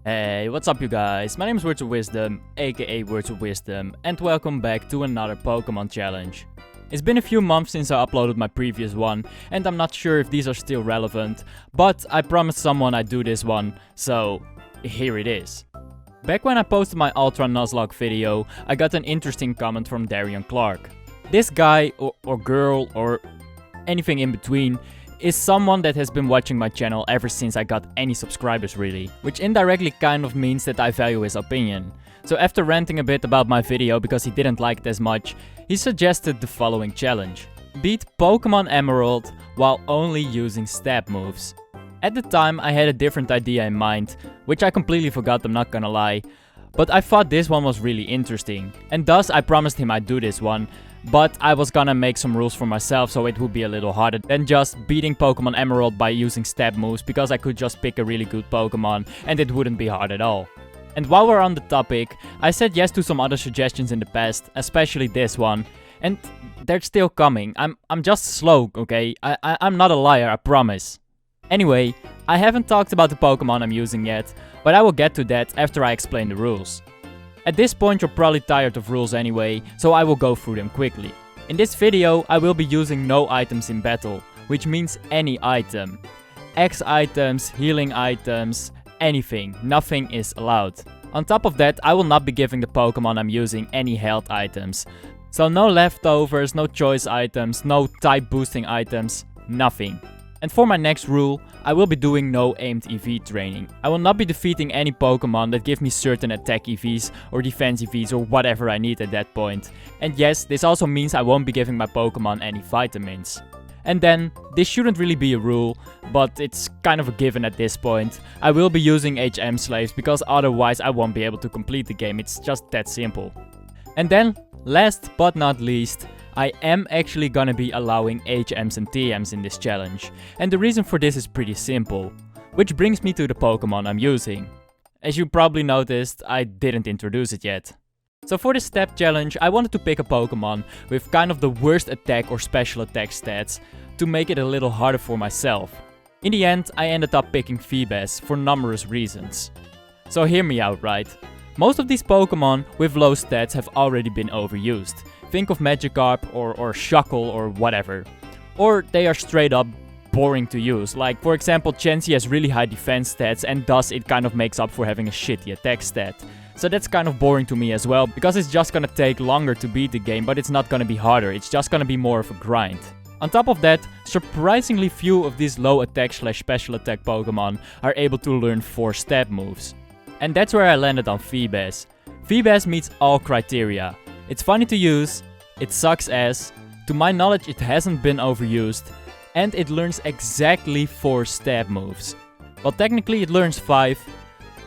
Hey, what's up you guys? My name is Words of Wisdom, aka Words of Wisdom, and welcome back to another Pokemon challenge. It's been a few months since I uploaded my previous one, and I'm not sure if these are still relevant, but I promised someone I'd do this one, so here it is. Back when I posted my Ultra Nuzlocke video, I got an interesting comment from Darian Clark. This guy, or girl, or anything in between, is someone that has been watching my channel ever since I got any subscribers really, which indirectly kind of means that I value his opinion. So after ranting a bit about my video because he didn't like it as much, he suggested the following challenge. Beat Pokemon Emerald while only using stab moves. At the time I had a different idea in mind, which I completely forgot, I'm not gonna lie, but I thought this one was really interesting, and thus I promised him I'd do this one. But I was gonna make some rules for myself so it would be a little harder than just beating Pokemon Emerald by using stab moves, because I could just pick a really good Pokemon and it wouldn't be hard at all. And while we're on the topic, I said yes to some other suggestions in the past, especially this one, and they're still coming. I'm just slow, okay? I'm not a liar, I promise. Anyway, I haven't talked about the Pokemon I'm using yet, but I will get to that after I explain the rules. At this point you're probably tired of rules anyway, so I will go through them quickly. In this video I will be using no items in battle, which means any item. X items, healing items, anything, nothing is allowed. On top of that I will not be giving the Pokemon I'm using any health items. So no leftovers, no choice items, no type boosting items, nothing. And for my next rule, I will be doing no aimed EV training. I will not be defeating any Pokemon that give me certain attack EVs or defense EVs or whatever I need at that point. And yes, this also means I won't be giving my Pokemon any vitamins. And then, this shouldn't really be a rule, but it's kind of a given at this point. I will be using HM slaves because otherwise I won't be able to complete the game, it's just that simple. And then, last but not least, I am actually gonna be allowing HMs and TMs in this challenge, and the reason for this is pretty simple. Which brings me to the Pokemon I'm using. As you probably noticed, I didn't introduce it yet. So for this step challenge, I wanted to pick a Pokemon with kind of the worst attack or special attack stats to make it a little harder for myself. In the end, I ended up picking Feebas for numerous reasons. So hear me out, right? Most of these Pokemon with low stats have already been overused. Think of Magikarp or Shuckle or whatever. Or they are straight up boring to use. Like for example, Chansey has really high defense stats and thus it kind of makes up for having a shitty attack stat. So that's kind of boring to me as well, because it's just gonna take longer to beat the game, but it's not gonna be harder, it's just gonna be more of a grind. On top of that, surprisingly few of these low attack / special attack Pokemon are able to learn 4 stab moves. And that's where I landed on Feebas. Feebas meets all criteria. It's funny to use, it sucks ass, to my knowledge it hasn't been overused, and it learns exactly 4 stab moves. Well, technically it learns 5.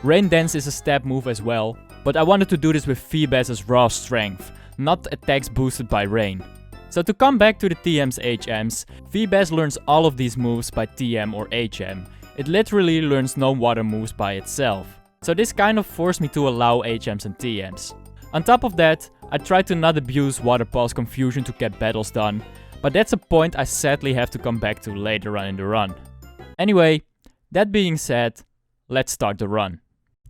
Rain Dance is a stab move as well, but I wanted to do this with Feebas' raw strength, not attacks boosted by rain. So to come back to the TMs HMs, Feebas learns all of these moves by TM or HM. It literally learns no water moves by itself. So this kind of forced me to allow HMs and TMs. On top of that, I tried to not abuse Water Pulse Confusion to get battles done, but that's a point I sadly have to come back to later on in the run. Anyway, that being said, let's start the run.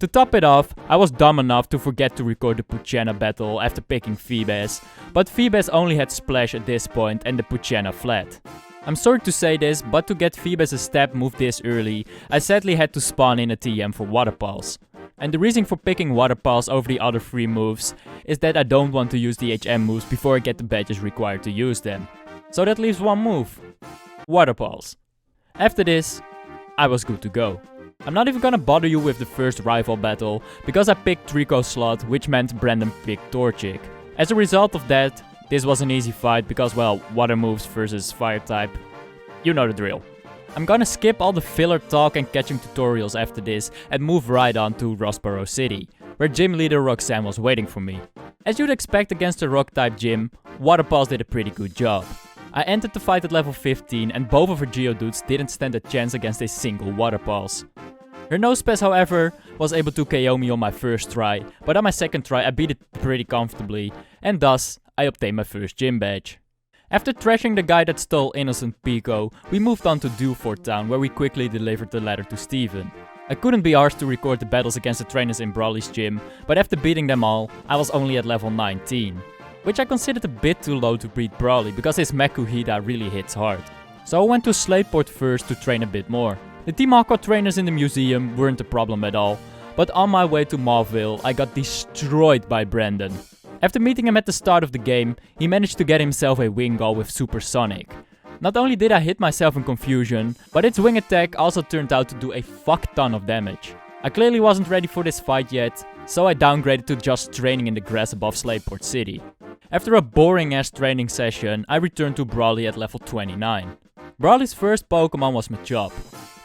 To top it off, I was dumb enough to forget to record the Poochyena battle after picking Feebas, but Feebas only had Splash at this point and the Poochyena fled. I'm sorry to say this, but to get Feebas' stab move this early, I sadly had to spawn in a TM for Water Pulse. And the reason for picking Water Pulse over the other 3 moves is that I don't want to use the HM moves before I get the badges required to use them. So that leaves one move. Water Pulse. After this, I was good to go. I'm not even gonna bother you with the first rival battle, because I picked Trico Slot, which meant Brandon picked Torchic. As a result of that, this was an easy fight because, well, water moves versus fire type. You know the drill. I'm gonna skip all the filler talk and catching tutorials after this and move right on to Rosboro City, where Gym Leader Roxanne was waiting for me. As you'd expect against a rock type gym, Water Pulse did a pretty good job. I entered the fight at level 15 and both of her Geodudes didn't stand a chance against a single Water Pulse. Her Nosepass, however, was able to KO me on my first try, but on my second try I beat it pretty comfortably, and thus I obtained my first gym badge. After trashing the guy that stole Innocent Pico, we moved on to Dewford Town, where we quickly delivered the letter to Steven. I couldn't be arsed to record the battles against the trainers in Brawley's gym, but after beating them all, I was only at level 19. Which I considered a bit too low to beat Brawley because his Makuhita really hits hard. So I went to Slateport first to train a bit more. The Team Aqua trainers in the museum weren't a problem at all, but on my way to Mauville I got destroyed by Brandon. After meeting him at the start of the game, he managed to get himself a Wingull with Supersonic. Not only did I hit myself in confusion, but its wing attack also turned out to do a fuck ton of damage. I clearly wasn't ready for this fight yet, so I downgraded to just training in the grass above Slateport City. After a boring ass training session, I returned to Brawley at level 29. Brawley's first Pokemon was Machop.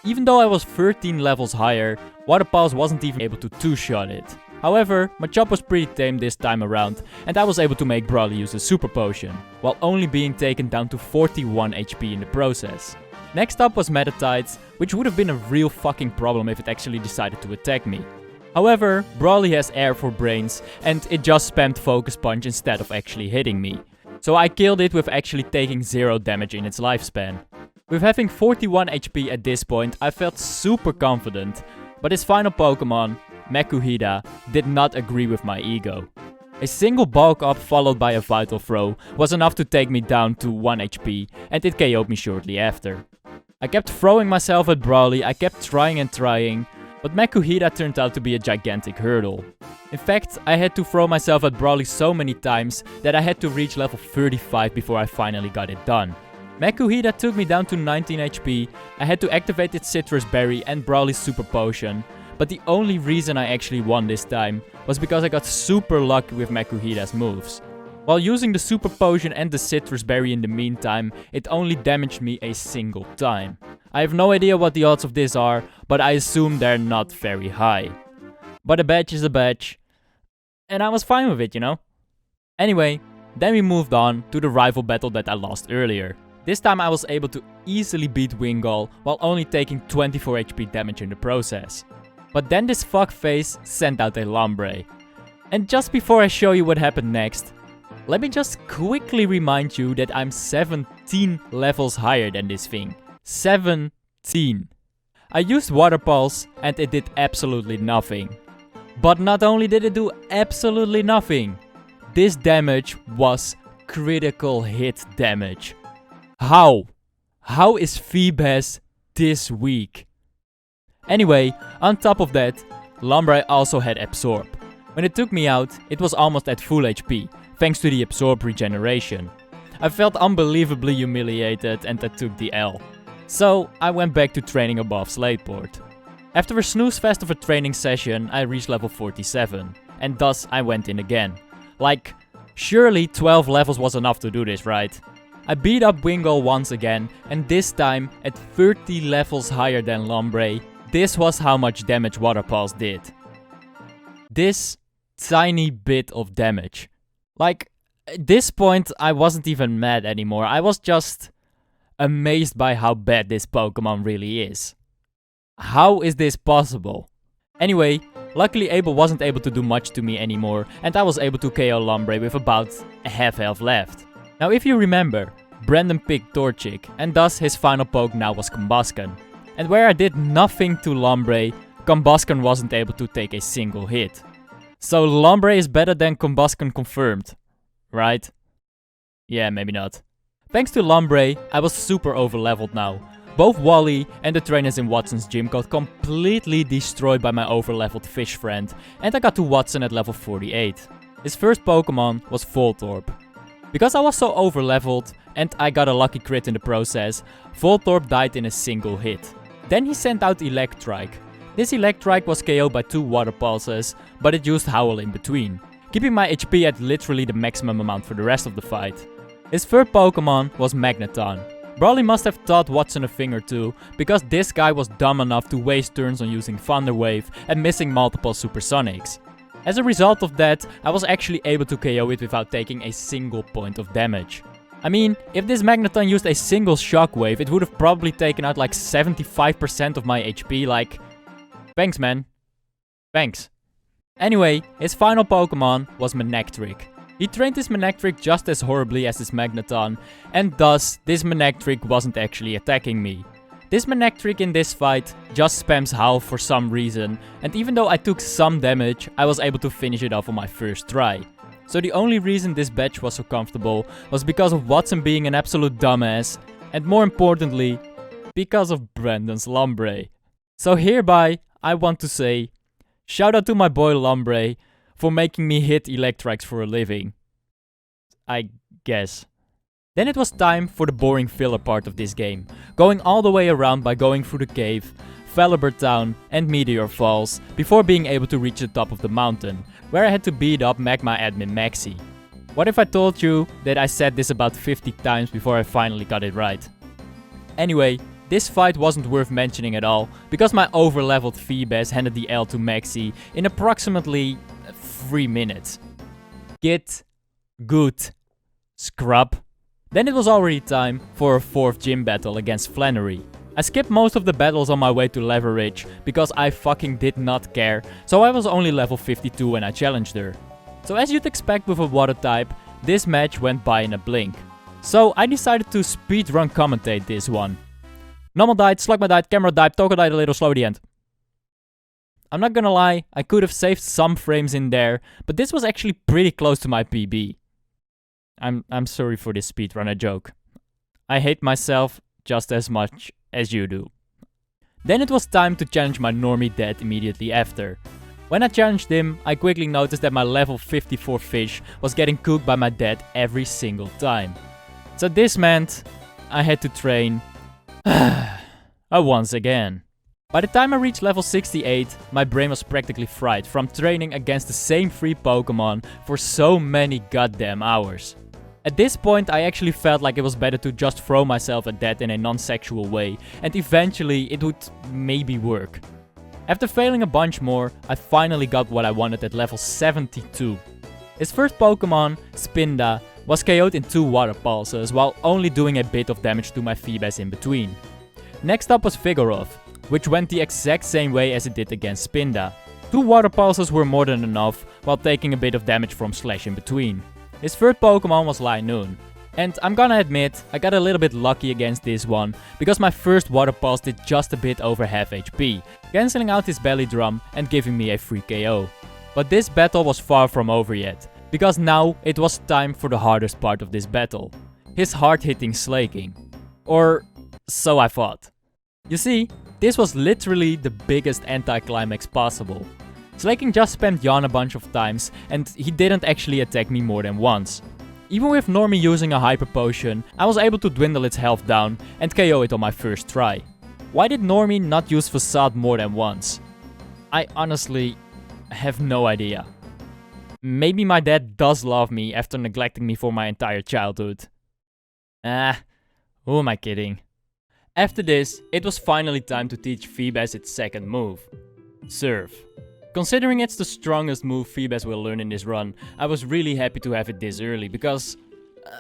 Even though I was 13 levels higher, Water Pulse wasn't even able to two-shot it. However, Machop was pretty tame this time around, and I was able to make Brawley use a Super Potion, while only being taken down to 41 HP in the process. Next up was Metatides, which would have been a real fucking problem if it actually decided to attack me. However, Brawley has air for brains, and it just spammed Focus Punch instead of actually hitting me. So I killed it with actually taking 0 damage in its lifespan. With having 41 HP at this point, I felt super confident, but his final Pokemon, Makuhita, did not agree with my ego. A single bulk up followed by a Vital Throw was enough to take me down to 1 HP, and it KO'd me shortly after. I kept throwing myself at Brawley, I kept trying and trying, but Makuhita turned out to be a gigantic hurdle. In fact, I had to throw myself at Brawley so many times that I had to reach level 35 before I finally got it done. Makuhita took me down to 19 HP, I had to activate its Citrus Berry and Brawley's Super Potion, but the only reason I actually won this time was because I got super lucky with Makuhita's moves. While using the Super Potion and the Citrus Berry in the meantime, it only damaged me a single time. I have no idea what the odds of this are, but I assume they're not very high. But a badge is a badge, and I was fine with it, you know? Anyway, then we moved on to the rival battle that I lost earlier. This time I was able to easily beat Wingull while only taking 24 HP damage in the process. But then this fuckface sent out a Lombre. And just before I show you what happened next, let me just quickly remind you that I'm 17 levels higher than this thing. 17. I used Water Pulse and it did absolutely nothing. But not only did it do absolutely nothing, this damage was critical hit damage. How? How is Feebas this weak? Anyway, on top of that, Lombre also had Absorb. When it took me out, it was almost at full HP, thanks to the Absorb regeneration. I felt unbelievably humiliated and I took the L. So, I went back to training above Slateport. After a snooze fest of a training session, I reached level 47, and thus I went in again. Like, surely 12 levels was enough to do this, right? I beat up Wingull once again, and this time at 30 levels higher than Lombre. This was how much damage Water Pulse did. This tiny bit of damage. Like, at this point I wasn't even mad anymore, I was just amazed by how bad this Pokemon really is. How is this possible? Anyway, luckily Abel wasn't able to do much to me anymore, and I was able to KO Lombre with about a half health left. Now if you remember, Brandon picked Torchic, and thus his final poke now was Combusken. And where I did nothing to Lombre, Combusken wasn't able to take a single hit. So Lombre is better than Combusken confirmed, right? Yeah, maybe not. Thanks to Lombre, I was super overleveled now. Both Wally and the trainers in Wattson's gym got completely destroyed by my overleveled fish friend, and I got to Wattson at level 48. His first Pokemon was Voltorb. Because I was so overleveled and I got a lucky crit in the process, Voltorb died in a single hit. Then he sent out Electrike. This Electrike was KO'd by 2 Water Pulses, but it used Howl in between, keeping my HP at literally the maximum amount for the rest of the fight. His third Pokemon was Magneton. Brawley must have taught Wattson a thing or two, because this guy was dumb enough to waste turns on using Thunder Wave and missing multiple Supersonics. As a result of that, I was actually able to KO it without taking a single point of damage. I mean, if this Magneton used a single Shockwave, it would have probably taken out like 75% of my HP, like... Thanks, man. Thanks. Anyway, his final Pokemon was Manectric. He trained this Manectric just as horribly as his Magneton, and thus, this Manectric wasn't actually attacking me. This Manectric in this fight just spams Howl for some reason, and even though I took some damage, I was able to finish it off on my first try. So the only reason this batch was so comfortable was because of Wattson being an absolute dumbass, and more importantly, because of Brandon's Lombre. So hereby, I want to say, shout out to my boy Lombre for making me hit Electrics for a living. I guess. Then it was time for the boring filler part of this game, going all the way around by going through the cave, Falliber Town and Meteor Falls before being able to reach the top of the mountain, where I had to beat up Magma admin Maxi. What if I told you that I said this about 50 times before I finally got it right? Anyway, this fight wasn't worth mentioning at all, because my overleveled Feebas handed the L to Maxi in approximately 3 minutes. Get good, scrub. Then it was already time for a 4th gym battle against Flannery. I skipped most of the battles on my way to Leverage because I fucking did not care, so I was only level 52 when I challenged her. So as you'd expect with a water type, this match went by in a blink. So I decided to speedrun commentate this one. Normal died, Slugma died, Camera died, Toko died a little, slow at the end. I'm not gonna lie, I could have saved some frames in there, but this was actually pretty close to my PB. I'm sorry for this speedrunner joke. I hate myself just as much as you do. Then it was time to challenge my normie dad immediately after. When I challenged him, I quickly noticed that my level 54 fish was getting cooked by my dad every single time. So this meant I had to train once again. By the time I reached level 68, my brain was practically fried from training against the same 3 Pokémon for so many goddamn hours. At this point, I actually felt like it was better to just throw myself at that in a non-sexual way, and eventually it would maybe work. After failing a bunch more, I finally got what I wanted at level 72. His first Pokémon, Spinda, was KO'd in 2 water pulses while only doing a bit of damage to my Feebas in between. Next up was Vigoroth, which went the exact same way as it did against Spinda. 2 water pulses were more than enough while taking a bit of damage from Slash in between. His third Pokémon was Linoon. And I'm gonna admit, I got a little bit lucky against this one, because my first water pulse did just a bit over half HP, cancelling out his belly drum and giving me a free KO. But this battle was far from over yet, because now it was time for the hardest part of this battle. His hard-hitting slaking. Or so I thought. You see, this was literally the biggest anti-climax possible. Slaking just spammed Juan a bunch of times, and he didn't actually attack me more than once. Even with Normie using a Hyper Potion, I was able to dwindle its health down and KO it on my first try. Why did Normie not use Facade more than once? I honestly have no idea. Maybe my dad does love me after neglecting me for my entire childhood. Who am I kidding? After this, it was finally time to teach Feebas its second move. Surf. Considering it's the strongest move Feebas will learn in this run, I was really happy to have it this early because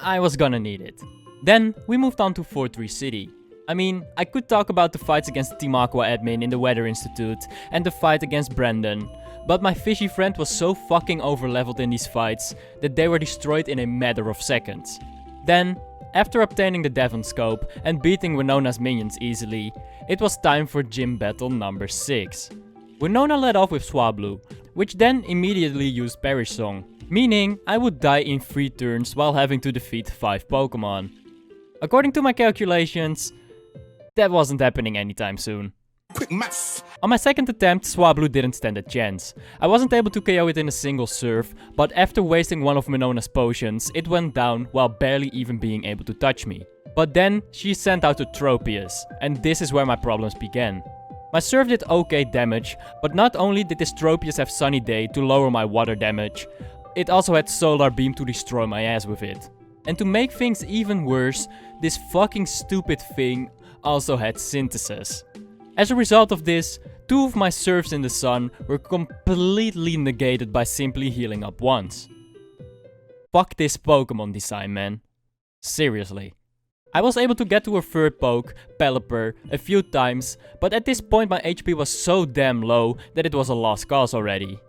I was gonna need it. Then we moved on to 4-3 City. I mean, I could talk about the fights against Team Aqua admin in the Weather Institute and the fight against Brandon, but my fishy friend was so fucking overleveled in these fights that they were destroyed in a matter of seconds. Then, after obtaining the Devon Scope and beating Winona's minions easily, it was time for gym battle number 6. Winona led off with Swablu, which then immediately used Perish Song, meaning I would die in 3 turns while having to defeat 5 Pokémon. According to my calculations, that wasn't happening anytime soon. Quick math. On my second attempt, Swablu didn't stand a chance. I wasn't able to KO it in a single serve, but after wasting one of Winona's potions, it went down while barely even being able to touch me. But then, she sent out a Tropius, and this is where my problems began. My serve did okay damage, but not only did this Tropius have Sunny Day to lower my water damage, it also had Solar Beam to destroy my ass with it. And to make things even worse, this fucking stupid thing also had Synthesis. As a result of this, 2 of my serves in the sun were completely negated by simply healing up once. Fuck this Pokemon design, man. Seriously. I was able to get to a third poke, Pelipper, a few times, but at this point my HP was so damn low that it was a lost cause already.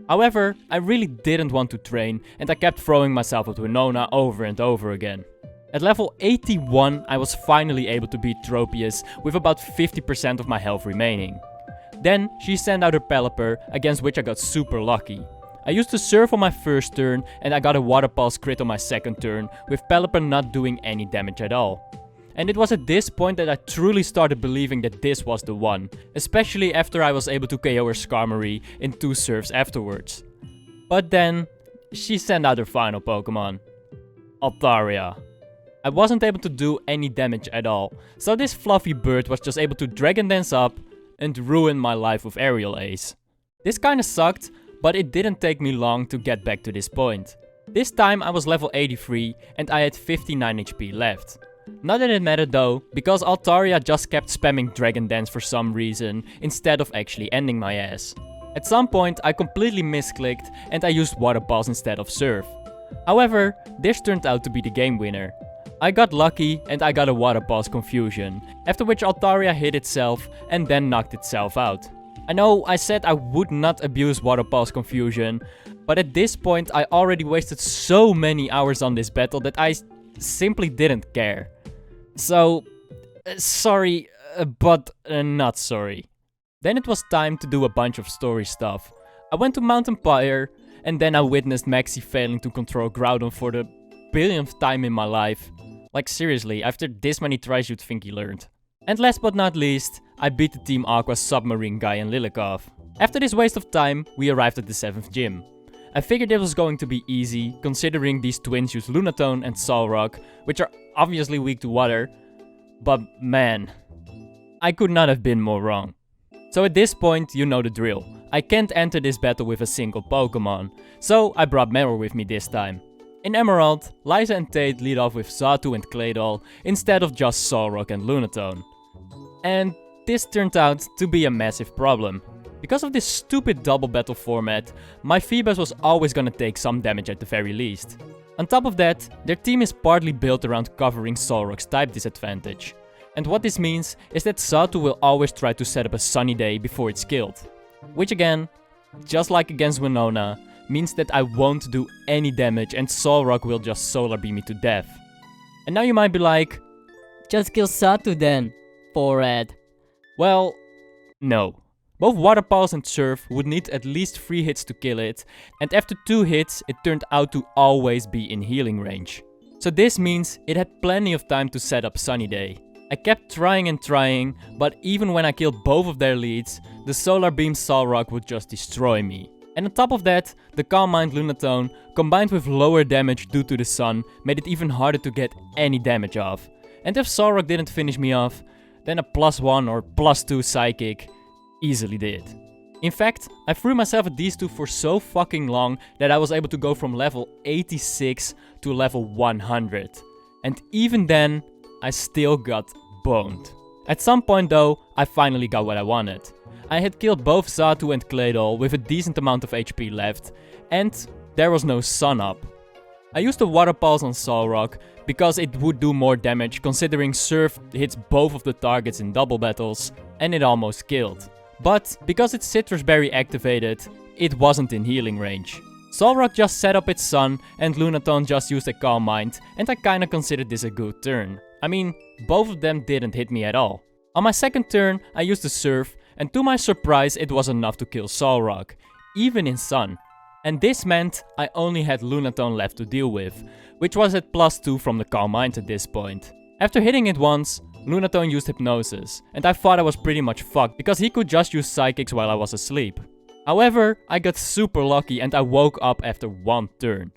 However, I really didn't want to train and I kept throwing myself at Winona over and over again. At level 81, I was finally able to beat Tropius with about 50% of my health remaining. Then she sent out her Pelipper, against which I got super lucky. I used to Surf on my first turn and I got a Water Pulse crit on my second turn, with Pelipper not doing any damage at all. And it was at this point that I truly started believing that this was the one, especially after I was able to KO her Skarmory in 2 serves afterwards. But then, she sent out her final Pokemon, Altaria. I wasn't able to do any damage at all, so this fluffy bird was just able to Dragon Dance up and ruin my life with Aerial Ace. This kinda sucked, but it didn't take me long to get back to this point. This time I was level 83 and I had 59 HP left. Not that it mattered though, because Altaria just kept spamming Dragon Dance for some reason, instead of actually ending my ass. At some point I completely misclicked and I used Water Pulse instead of Surf. However, this turned out to be the game winner. I got lucky and I got a Water Pulse Confusion, after which Altaria hit itself and then knocked itself out. I know I said I would not abuse Water Pulse Confusion, but at this point I already wasted so many hours on this battle that I simply didn't care. So, sorry, but not sorry. Then it was time to do a bunch of story stuff. I went to Mount Empire, and then I witnessed Maxie failing to control Groudon for the billionth time in my life. Like seriously, after this many tries you'd think he learned. And last but not least, I beat the Team Aqua Submarine guy in Lilikov. After this waste of time, we arrived at the 7th gym. I figured it was going to be easy, considering these twins use Lunatone and Solrock, which are obviously weak to water. But man, I could not have been more wrong. So at this point, you know the drill. I can't enter this battle with a single Pokemon, so I brought Meryl with me this time. In Emerald, Liza and Tate lead off with Xatu and Claydol, instead of just Solrock and Lunatone. And this turned out to be a massive problem. Because of this stupid double battle format, my Feebas was always gonna take some damage at the very least. On top of that, their team is partly built around covering Solrock's type disadvantage. And what this means is that Xatu will always try to set up a Sunny Day before it's killed. Which again, just like against Winona, means that I won't do any damage and Solrock will just Solar Beam me to death. And now you might be like, just kill Xatu then, forehead. Well, no. Both Water Pulse and Surf would need at least 3 hits to kill it, and after 2 hits it turned out to always be in healing range. So this means it had plenty of time to set up Sunny Day. I kept trying and trying, but even when I killed both of their leads, the Solar Beam Solrock would just destroy me. And on top of that, the Calm Mind Lunatone, combined with lower damage due to the sun, made it even harder to get any damage off. And if Solrock didn't finish me off, then a +1 or +2 Psychic easily did. In fact, I threw myself at these two for so fucking long that I was able to go from level 86 to level 100. And even then, I still got boned. At some point though, I finally got what I wanted. I had killed both Xatu and Claydol with a decent amount of HP left, and there was no sun up. I used a Water Pulse on Solrock because it would do more damage considering Surf hits both of the targets in double battles, and it almost killed. But because it's Citrus Berry activated, it wasn't in healing range. Solrock just set up its sun and Lunatone just used a Calm Mind, and I kinda considered this a good turn. I mean, both of them didn't hit me at all. On my second turn, I used a Surf, and to my surprise it was enough to kill Solrock, even in sun. And this meant I only had Lunatone left to deal with, which was at +2 from the Calm Mind at this point. After hitting it once, Lunatone used Hypnosis, and I thought I was pretty much fucked because he could just use Psychics while I was asleep. However, I got super lucky and I woke up after 1 turn.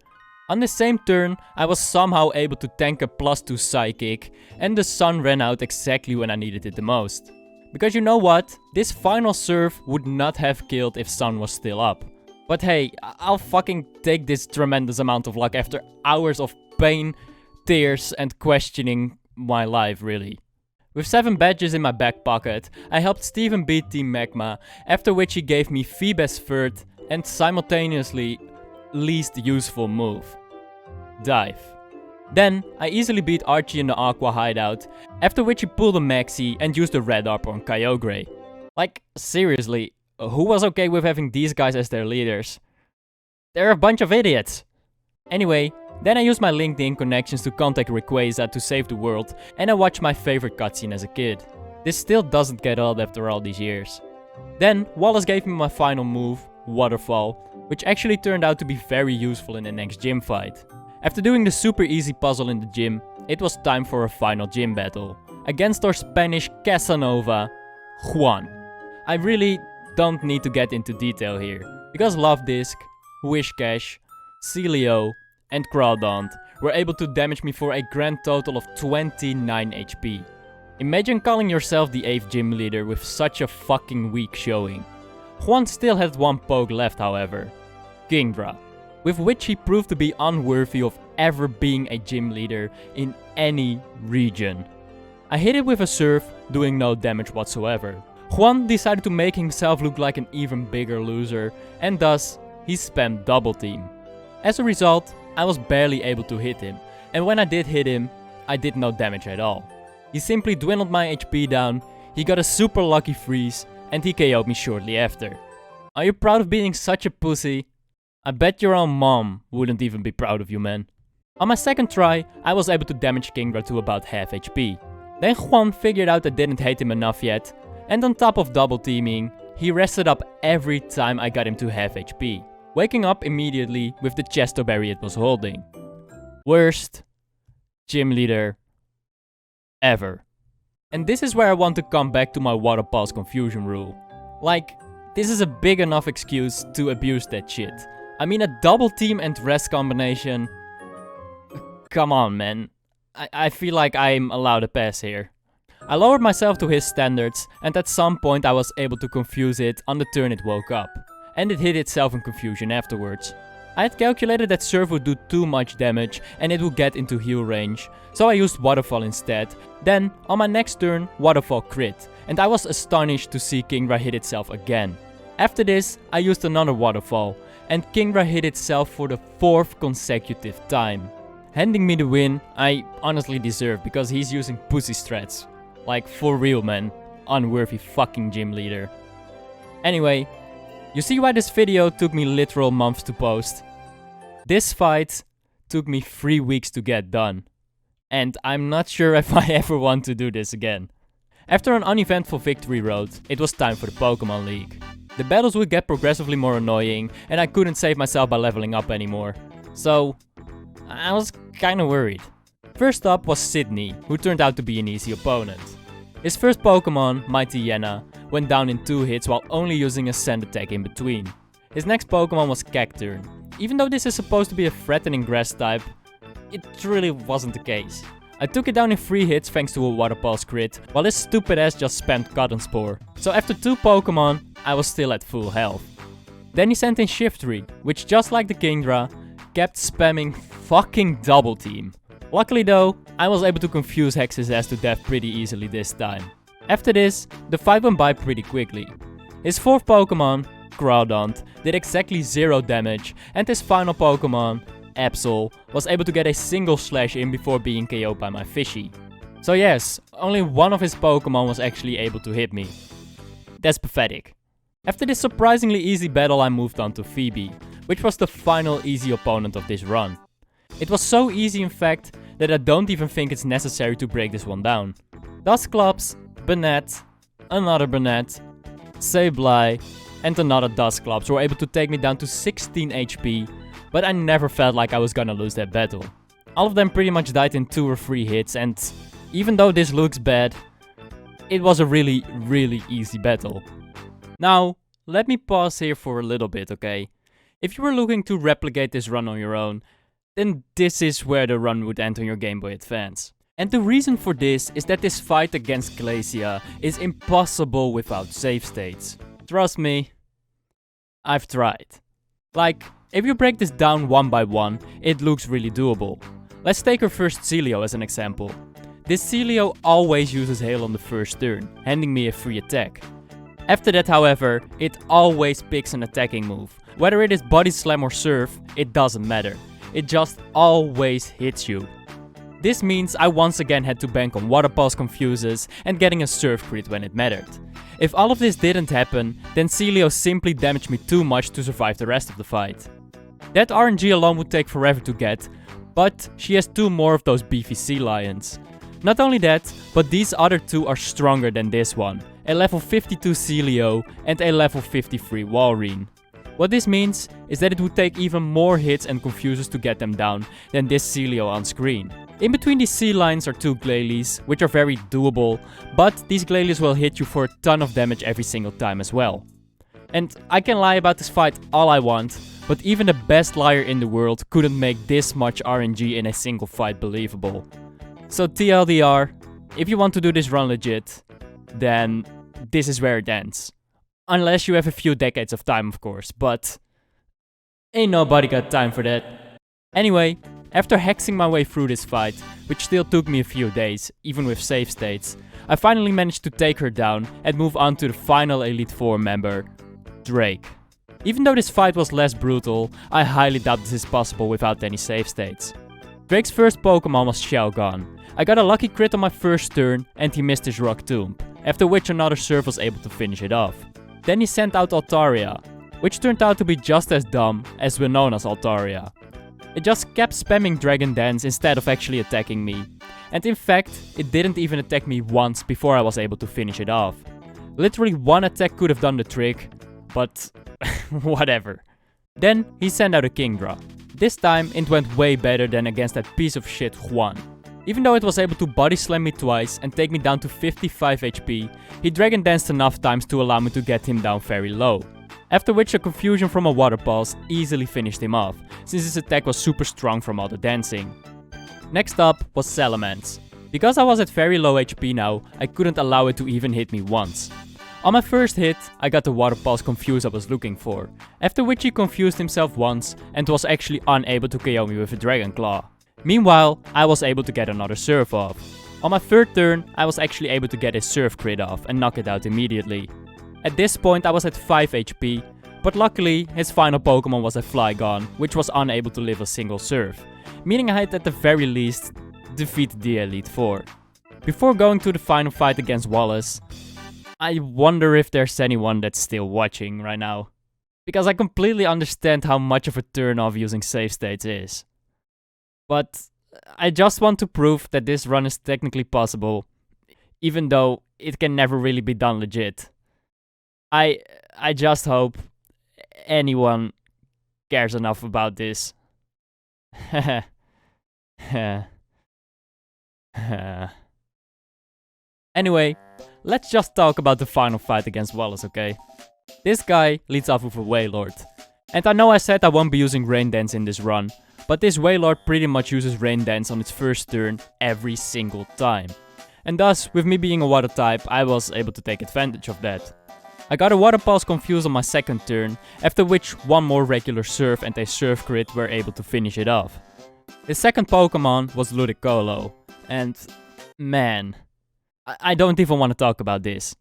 On the same turn, I was somehow able to tank a +2 Psychic, and the sun ran out exactly when I needed it the most. Because you know what? This final Surf would not have killed if sun was still up. But hey, I'll fucking take this tremendous amount of luck after hours of pain, tears, and questioning my life really. With 7 badges in my back pocket, I helped Steven beat Team Magma, after which he gave me Feebas third and simultaneously least useful move, Dive. Then I easily beat Archie in the Aqua hideout, after which he pulled a Maxi and used the Red Arbor on Kyogre. Like, seriously, who was okay with having these guys as their leaders? They're a bunch of idiots. Anyway, Then I used my LinkedIn connections to contact Rayquaza to save the world, and I watched my favorite cutscene as a kid. This still doesn't get old after all these years. Then Wallace gave me my final move, Waterfall, which actually turned out to be very useful in the next gym fight. After doing the super easy puzzle in the gym, it was time for a final gym battle. Against our Spanish Casanova, Juan. I really don't need to get into detail here, because Love Disc, Whiscash, Celio, and Crawdaunt were able to damage me for a grand total of 29 HP. Imagine calling yourself the 8th gym leader with such a fucking weak showing. Juan still had one poke left however, Kingdra, with which he proved to be unworthy of ever being a gym leader in any region. I hit it with a surf, doing no damage whatsoever. Juan decided to make himself look like an even bigger loser, and thus, he spammed double team. As a result, I was barely able to hit him, and when I did hit him, I did no damage at all. He simply dwindled my HP down, he got a super lucky freeze, and he KO'd me shortly after. Are you proud of being such a pussy? I bet your own mom wouldn't even be proud of you, man. On my second try, I was able to damage Kingdra to about half HP. Then Juan figured out I didn't hate him enough yet, and on top of double teaming, he rested up every time I got him to half HP, waking up immediately with the chesto berry it was holding. Worst gym leader ever. And this is where I want to come back to my water pulse confusion rule. Like, this is a big enough excuse to abuse that shit. I mean, a double team and rest combination. Come on, man. I feel like I'm allowed a pass here. I lowered myself to his standards, and at some point I was able to confuse it on the turn it woke up. And it hit itself in confusion afterwards. I had calculated that Surf would do too much damage and it would get into heal range, so I used Waterfall instead. Then, on my next turn, Waterfall crit, and I was astonished to see Kingdra hit itself again. After this, I used another Waterfall, and Kingdra hit itself for the 4th consecutive time. Handing me the win, I honestly deserve because he's using pussy strats. Like, for real, man. Unworthy fucking gym leader. Anyway, you see why this video took me literal months to post? This fight took me 3 weeks to get done. And I'm not sure if I ever want to do this again. After an uneventful victory road, it was time for the Pokemon League. The battles would get progressively more annoying and I couldn't save myself by leveling up anymore. So, I was kinda worried. First up was Sydney, who turned out to be an easy opponent. His first Pokemon, Mighty Yenna, went down in 2 hits while only using a sand attack in between. His next Pokemon was Cacturne. Even though this is supposed to be a threatening grass type, it really wasn't the case. I took it down in 3 hits thanks to a Water Pulse crit, while his stupid ass just spammed Cotton Spore. So after 2 Pokemon, I was still at full health. Then he sent in Shiftry, which just like the Kingdra, kept spamming fucking double team. Luckily though, I was able to confuse Hex's ass to death pretty easily this time. After this, the fight went by pretty quickly. His 4th Pokemon, Crawdaunt, did exactly 0 damage, and his final Pokemon, Absol, was able to get a single slash in before being KO'd by my Fishy. So yes, only one of his Pokemon was actually able to hit me. That's pathetic. After this surprisingly easy battle I moved on to Phoebe, which was the final easy opponent of this run. It was so easy in fact that I don't even think it's necessary to break this one down. Dusclops, Banette, another Banette, Sableye, and another Dusclops were able to take me down to 16 HP, but I never felt like I was gonna lose that battle. All of them pretty much died in 2 or 3 hits, and even though this looks bad, it was a really easy battle. Now, let me pause here for a little bit, okay? If you were looking to replicate this run on your own, then this is where the run would end on your Game Boy Advance. And the reason for this is that this fight against Glacia is impossible without save states. Trust me, I've tried. Like, if you break this down one by one, it looks really doable. Let's take our first Celio as an example. This Celio always uses Hail on the first turn, handing me a free attack. After that, however, it always picks an attacking move. Whether it is Body Slam or Surf, it doesn't matter. It just always hits you. This means I once again had to bank on Water Pulse Confuses and getting a Surf crit when it mattered. If all of this didn't happen, then Celio simply damaged me too much to survive the rest of the fight. That RNG alone would take forever to get, But she has 2 more of those beefy sea lions. Not only that, but these other 2 are stronger than this one. A level 52 Celio and a level 53 Walrein. What this means is that it would take even more hits and confuses to get them down than this Celio on screen. In between these sea lions are 2 Glalie, which are very doable, but these Glalie will hit you for a ton of damage every single time as well. And I can lie about this fight all I want, but even the best liar in the world couldn't make this much RNG in a single fight believable. So TLDR, if you want to do this run legit, then this is where it ends. Unless you have a few decades of time, of course, but ain't nobody got time for that. Anyway, after hexing my way through this fight, which still took me a few days, even with save states, I finally managed to take her down and move on to the final Elite Four member, Drake. Even though this fight was less brutal, I highly doubt this is possible without any save states. Drake's first Pokemon was Shogun. I got a lucky crit on my first turn and he missed his Rock Tomb, after which another Surf was able to finish it off. Then he sent out Altaria, which turned out to be just as dumb as Winona's Altaria. It just kept spamming Dragon Dance instead of actually attacking me. And in fact, it didn't even attack me once before I was able to finish it off. Literally one attack could have done the trick, but whatever. Then he sent out a Kingdra. This time it went way better than against that piece of shit Juan. Even though it was able to body slam me twice and take me down to 55 HP, he Dragon Danced enough times to allow me to get him down very low. After which a confusion from a Water Pulse easily finished him off, since his attack was super strong from all the dancing. Next up was Salamence. Because I was at very low HP now, I couldn't allow it to even hit me once. On my first hit, I got the Water Pulse confuse I was looking for, after which he confused himself once and was actually unable to KO me with a Dragon Claw. Meanwhile, I was able to get another Surf off. On my third turn, I was actually able to get a Surf crit off and knock it out immediately. At this point I was at 5 HP, but luckily his final Pokemon was a Flygon, which was unable to live a single Surf, meaning I had at the very least defeated the Elite Four. Before going to the final fight against Wallace, I wonder if there's anyone that's still watching right now. Because I completely understand how much of a turn off using save states is. But I just want to prove that this run is technically possible, even though it can never really be done legit. I just hope anyone cares enough about this. Anyway, let's just talk about the final fight against Wallace, okay? This guy leads off with a Wailord. And I know I said I won't be using Rain Dance in this run, but this Wailord pretty much uses Rain Dance on its first turn every single time. And thus, with me being a water type, I was able to take advantage of that. I got a Water Pulse confuse on my second turn, after which one more regular Surf and a Surf crit were able to finish it off. His second Pokemon was Ludicolo, and man, I don't even want to talk about this.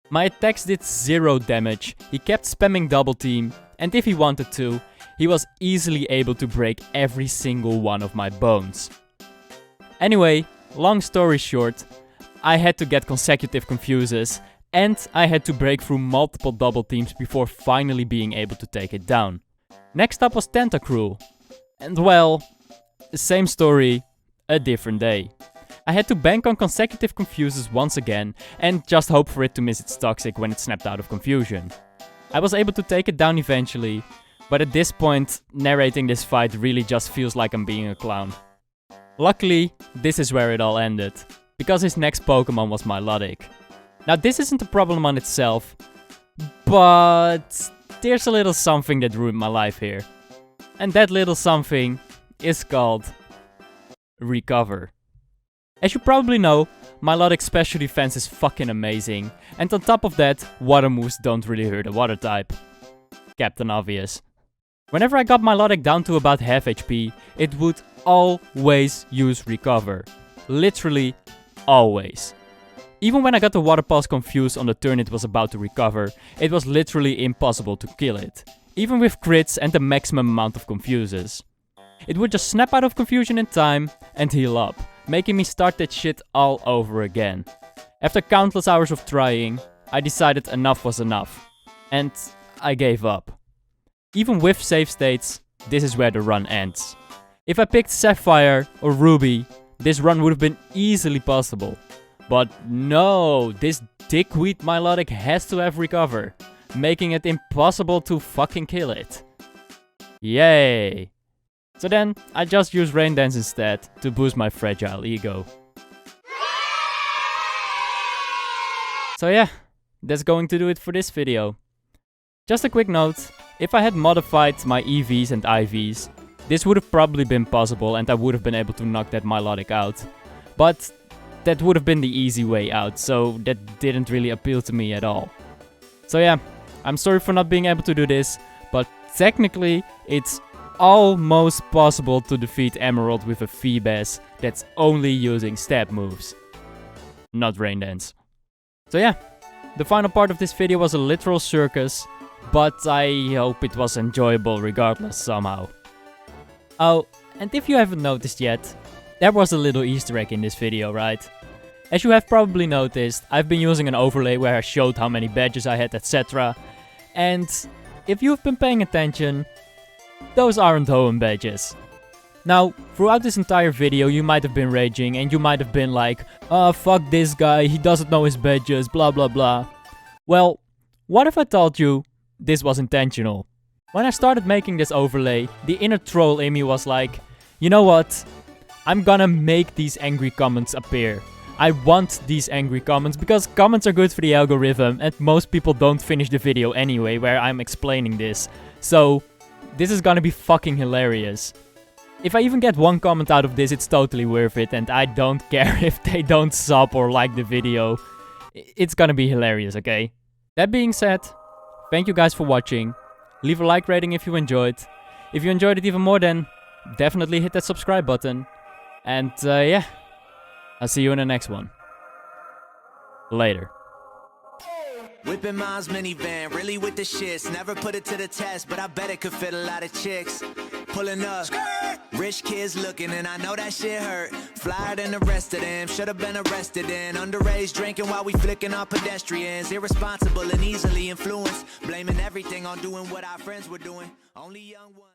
My attacks did 0 damage, he kept spamming Double Team, and if he wanted to, he was easily able to break every single one of my bones. Anyway, long story short, I had to get consecutive confuses, and I had to break through multiple Double Teams before finally being able to take it down. Next up was Tentacruel, and well, same story, a different day. I had to bank on consecutive confuses once again and just hope for it to miss its toxic when it snapped out of confusion. I was able to take it down eventually, but at this point, narrating this fight really just feels like I'm being a clown. Luckily, this is where it all ended, because his next Pokemon was Milotic. Now this isn't a problem on itself, but there's a little something that ruined my life here. And that little something is called Recover. As you probably know, Milotic's special defense is fucking amazing, and on top of that, water moves don't really hurt a water type. Captain Obvious. Whenever I got Milotic down to about half HP, it would always use Recover. Literally, always. Even when I got the Water Pulse confused on the turn it was about to recover, it was literally impossible to kill it. Even with crits and the maximum amount of confuses. It would just snap out of confusion in time and heal up, making me start that shit all over again. After countless hours of trying, I decided enough was enough. And I gave up. Even with save states, this is where the run ends. If I picked Sapphire or Ruby, this run would have been easily possible. But no, this dickweed Milotic has to have Recover, making it impossible to fucking kill it. Yay! So then, I just use Rain Dance instead to boost my fragile ego. So yeah, that's going to do it for this video. Just a quick note, if I had modified my EVs and IVs, this would have probably been possible and I would have been able to knock that Milotic out. But that would have been the easy way out, so that didn't really appeal to me at all. So yeah, I'm sorry for not being able to do this, but technically it's almost possible to defeat Emerald with a Feebas that's only using stab moves, not Rain Dance. So yeah, the final part of this video was a literal circus, but I hope it was enjoyable regardless somehow. Oh, and if you haven't noticed yet, there was a little Easter egg in this video, right? As you have probably noticed, I've been using an overlay where I showed how many badges I had, etc. And if you've been paying attention, those aren't Hoenn badges. Now, throughout this entire video you might have been raging and you might have been like, "Oh, fuck this guy, he doesn't know his badges, blah blah blah." Well, what if I told you this was intentional? When I started making this overlay, the inner troll in me was like, you know what? I'm gonna make these angry comments appear. I want these angry comments because comments are good for the algorithm and most people don't finish the video anyway where I'm explaining this. So, this is gonna be fucking hilarious. If I even get one comment out of this, it's totally worth it and I don't care if they don't sub or like the video. It's gonna be hilarious, okay? That being said, thank you guys for watching. Leave a like rating if you enjoyed. If you enjoyed it even more, then definitely hit that subscribe button. And yeah, I'll see you in the next one. Later. Whipping mom's minivan, really with the shits. Never put it to the test, but I bet it could fit a lot of chicks. Pulling up, rich kids looking, and I know that shit hurt. Flyer than the rest of them, should've been arrested in. Underage drinking while we flicking our pedestrians. Irresponsible and easily influenced, blaming everything on doing what our friends were doing. Only young ones.